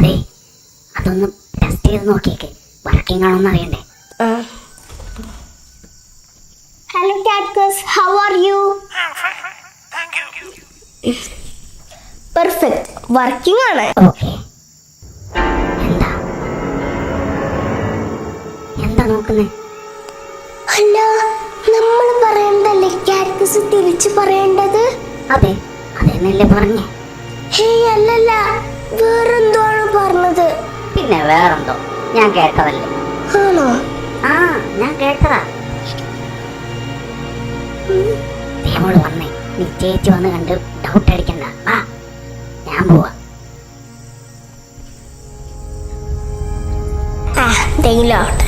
അതെ, അതൊന്ന് ടെസ്റ്റ് ചെയ്ത് നോക്കിയേക്ക്, വർക്കിംഗ് ആണോന്ന് അറിയണ്ടേ. ഹലോ കാറ്റ്കസ്, how are you? Perfect, working ആണ്. ഓക്കെ. എന്താ എന്താ നോക്കുന്നേ? അല്ല, നമ്മൾ പറയണ്ടല്ലേ കാറ്റ്കസ് തിരിച്ചു പറയേണ്ടത്? അതെ, അതെന്നല്ലേ പറഞ്ഞേ. ഹേയ് അല്ലല്ല, വേറെന്തോ ആണ് പറഞ്ഞത്. പിന്നെ വേറെന്തോ? ഞാൻ കേട്ടതല്ലേ. ആണോ? ആ, ഞാൻ കേട്ടതാ. ദേവോട് വന്നേ, നീ ചേച്ചി വന്ന് കണ്ട് ഡൗട്ട് അടിക്കണ്ട. ആ, ഞാൻ പോവാ. They laughed.